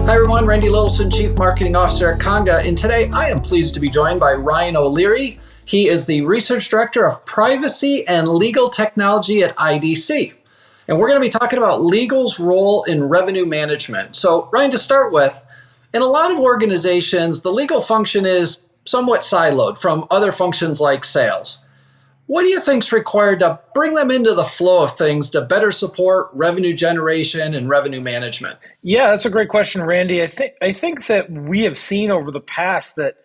Hi everyone, Randy Littleson, Chief Marketing Officer at Conga, and today I am pleased to be joined by Ryan O'Leary. He is the Research Director of Privacy and Legal Technology at IDC. And we're going to be talking about legal's role in revenue management. So Ryan, to start with, in a lot of organizations, the legal function is somewhat siloed from other functions like sales. What do you think is required to bring them into the flow of things to better support revenue generation and revenue management? Yeah, that's a great question, Randy. I think that we have seen over the past that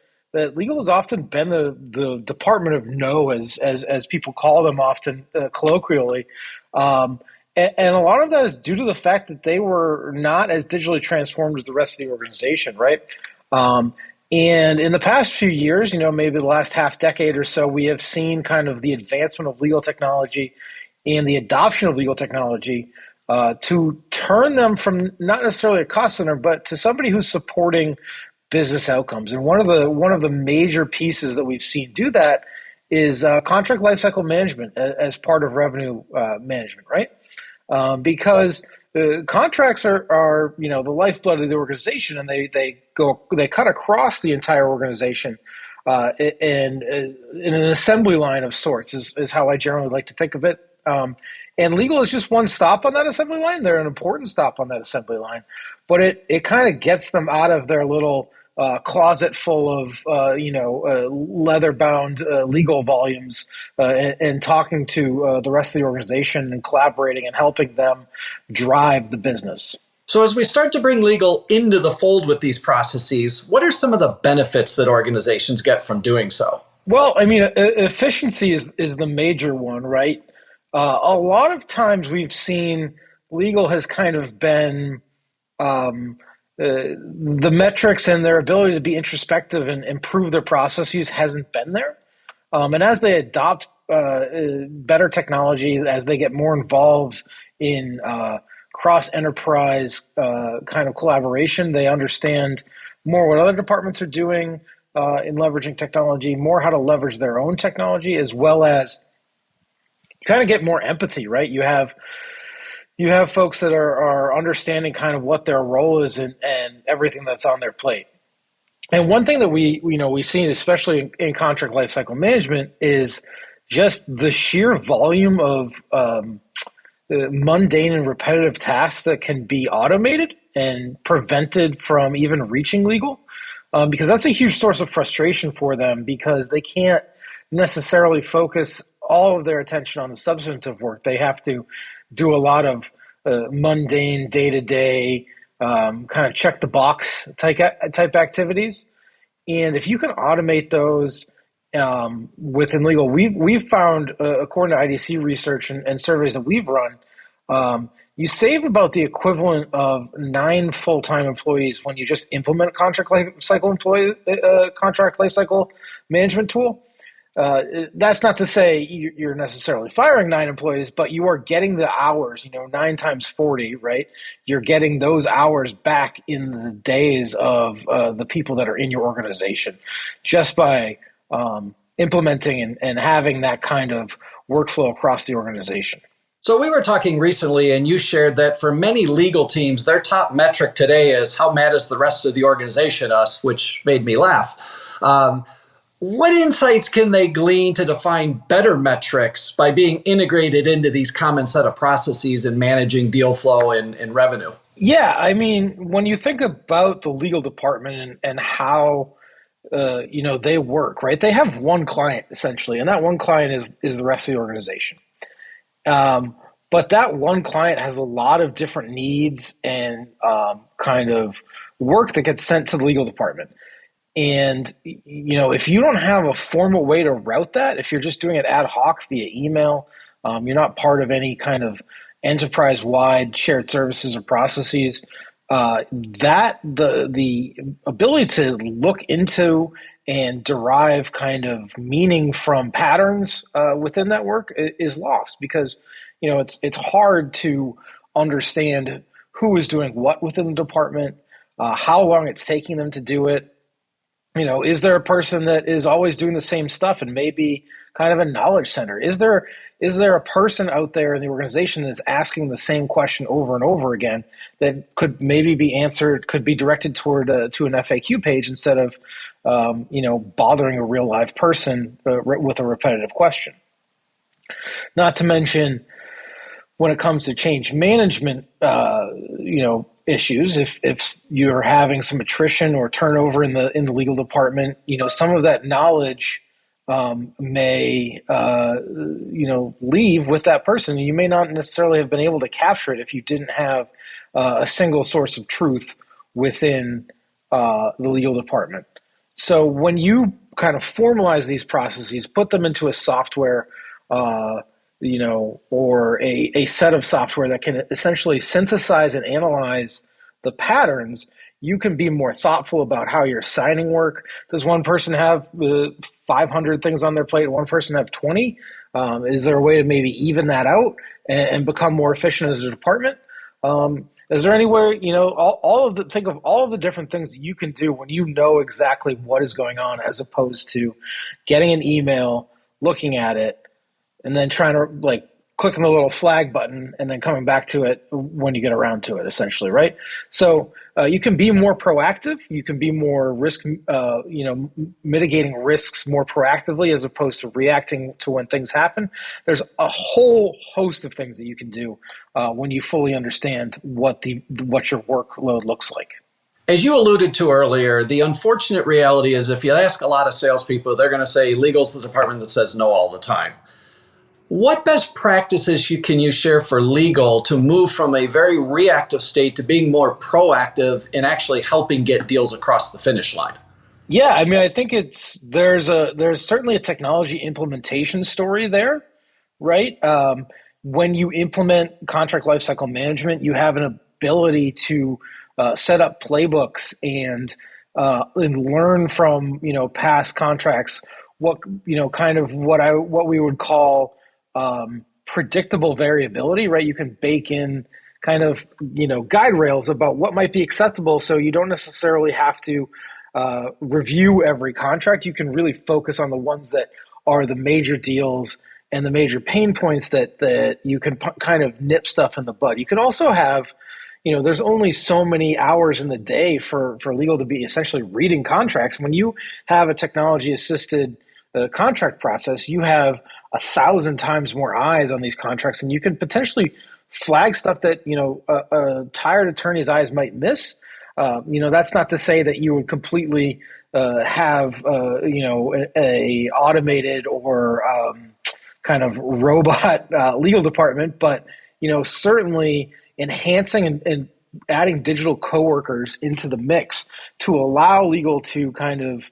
legal has often been the department of no, as people call them often colloquially, and a lot of that is due to the fact that they were not as digitally transformed as the rest of the organization, right? And in the past few years, maybe the last half decade or so, we have seen kind of the advancement of legal technology and the adoption of legal technology to turn them from not necessarily a cost center, but to somebody who's supporting business outcomes. And one of the major pieces that we've seen do that is contract lifecycle management as part of revenue management, right? Because contracts are the lifeblood of the organization, and they cut across the entire organization, and in an assembly line of sorts is how I generally like to think of it. And legal is just one stop on that assembly line. They're an important stop on that assembly line, but it kind of gets them out of their little closet full of leather-bound legal volumes and talking to the rest of the organization and collaborating and helping them drive the business. So as we start to bring legal into the fold with these processes, what are some of the benefits that organizations get from doing so? Well, I mean, efficiency is the major one, right? A lot of times we've seen legal has kind of been the metrics and their ability to be introspective and improve their processes hasn't been there. And as they adopt better technology, as they get more involved in cross-enterprise kind of collaboration, they understand more what other departments are doing in leveraging technology, more how to leverage their own technology, as well as kind of get more empathy, right? You have folks that are understanding kind of what their role is and everything that's on their plate. And one thing that we see, especially in contract lifecycle management, is just the sheer volume of mundane and repetitive tasks that can be automated and prevented from even reaching legal, because that's a huge source of frustration for them, because they can't necessarily focus all of their attention on the substantive work. They have to do a lot of mundane, day-to-day, kind of check the box type activities. And if you can automate those within legal, we've found, according to IDC research and surveys that we've run, you save about the equivalent of 9 full-time employees when you just implement a contract lifecycle management tool. That's not to say you're necessarily firing 9 employees, but you are getting the hours, 9 times 40, right? You're getting those hours back in the days of the people that are in your organization just by implementing and having that kind of workflow across the organization. So we were talking recently, and you shared that for many legal teams, their top metric today is how mad is the rest of the organization us, which made me laugh. What insights can they glean to define better metrics by being integrated into these common set of processes in managing deal flow and revenue? Yeah, I mean, when you think about the legal department and how they work, right? They have one client essentially, and that one client is the rest of the organization. But that one client has a lot of different needs and kind of work that gets sent to the legal department. And, if you don't have a formal way to route that, if you're just doing it ad hoc via email, you're not part of any kind of enterprise-wide shared services or processes, that the ability to look into and derive kind of meaning from patterns within that work is lost, because, it's hard to understand who is doing what within the department, how long it's taking them to do it. Is there a person that is always doing the same stuff and maybe kind of a knowledge center? Is there a person out there in the organization that's asking the same question over and over again that could maybe be answered, could be directed toward to an FAQ page instead of bothering a real live person with a repetitive question? Not to mention, when it comes to change management, issues, if you're having some attrition or turnover in the legal department, some of that knowledge may leave with that person. You may not necessarily have been able to capture it if you didn't have a single source of truth within the legal department. So when you kind of formalize these processes, put them into a software, or a set of software that can essentially synthesize and analyze the patterns, you can be more thoughtful about how you're assigning work. Does one person have 500 things on their plate? One person have 20? Is there a way to maybe even that out and become more efficient as a department? Is there anywhere, think of all of the different things that you can do when you know exactly what is going on, as opposed to getting an email, looking at it, and then trying to clicking the little flag button and then coming back to it when you get around to it, essentially, right? So you can be more proactive. You can be more mitigating risks more proactively as opposed to reacting to when things happen. There's a whole host of things that you can do when you fully understand what your workload looks like. As you alluded to earlier, the unfortunate reality is if you ask a lot of salespeople, they're going to say legal's the department that says no all the time. What best practices can you share for legal to move from a very reactive state to being more proactive in actually helping get deals across the finish line? Yeah, I mean, I think there's certainly a technology implementation story there, right? When you implement contract lifecycle management, you have an ability to set up playbooks and learn from past contracts what we would call predictable variability, right? You can bake in kind of guide rails about what might be acceptable, so you don't necessarily have to review every contract. You can really focus on the ones that are the major deals and the major pain points that you can kind of nip stuff in the bud. You can also have, there's only so many hours in the day for legal to be essentially reading contracts. When you have a technology assisted contract process, you have 1,000 times more eyes on these contracts, and you can potentially flag stuff that a tired attorney's eyes might miss. That's not to say that you would completely have a automated or kind of robot legal department, but certainly enhancing and adding digital coworkers into the mix to allow legal to kind of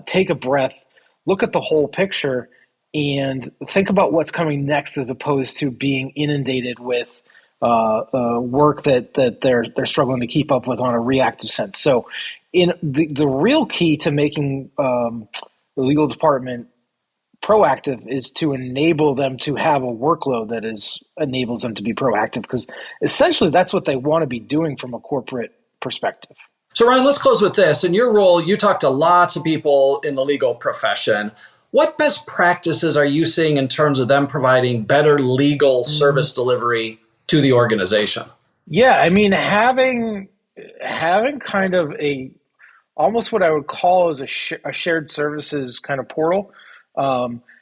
take a breath, look at the whole picture, and think about what's coming next, as opposed to being inundated with work that they're struggling to keep up with on a reactive sense. So, in the real key to making the legal department proactive is to enable them to have a workload that enables them to be proactive, because essentially that's what they want to be doing from a corporate perspective. So Ryan, let's close with this. In your role, you talk to lots of people in the legal profession. What best practices are you seeing in terms of them providing better legal service delivery to the organization? Yeah, I mean, having kind of almost what I would call as a shared services kind of portal,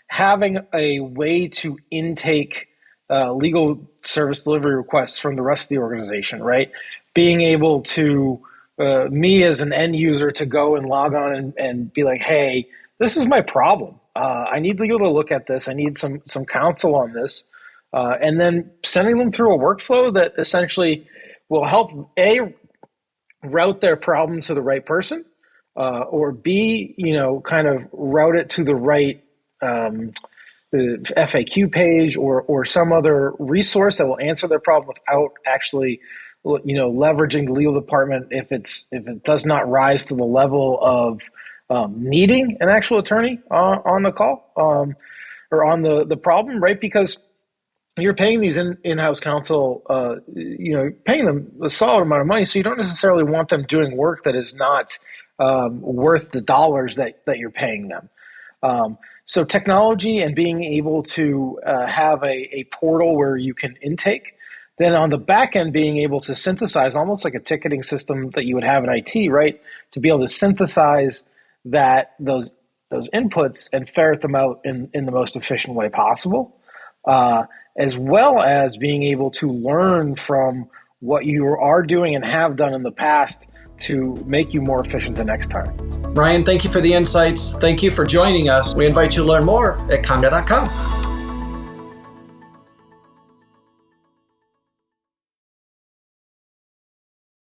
having a way to intake legal service delivery requests from the rest of the organization, right? Being able to, me as an end user, to go and log on and be like, hey, this is my problem. I need legal to look at this. I need some counsel on this. And then sending them through a workflow that essentially will help route their problem to the right person, or B, kind of route it to the right FAQ page or some other resource that will answer their problem without actually, leveraging the legal department if it does not rise to the level of needing an actual attorney on the call or on the problem, right? Because you're paying these in-house counsel, paying them a solid amount of money, so you don't necessarily want them doing work that is not worth the dollars that you're paying them. So technology and being able to have a portal where you can intake, then on the back end being able to synthesize, almost like a ticketing system that you would have in IT, right? To be able to synthesize those inputs and ferret them out in the most efficient way possible, as well as being able to learn from what you are doing and have done in the past to make you more efficient the next time. Ryan, thank you for the insights. Thank you for joining us. We invite you to learn more at Conga.com.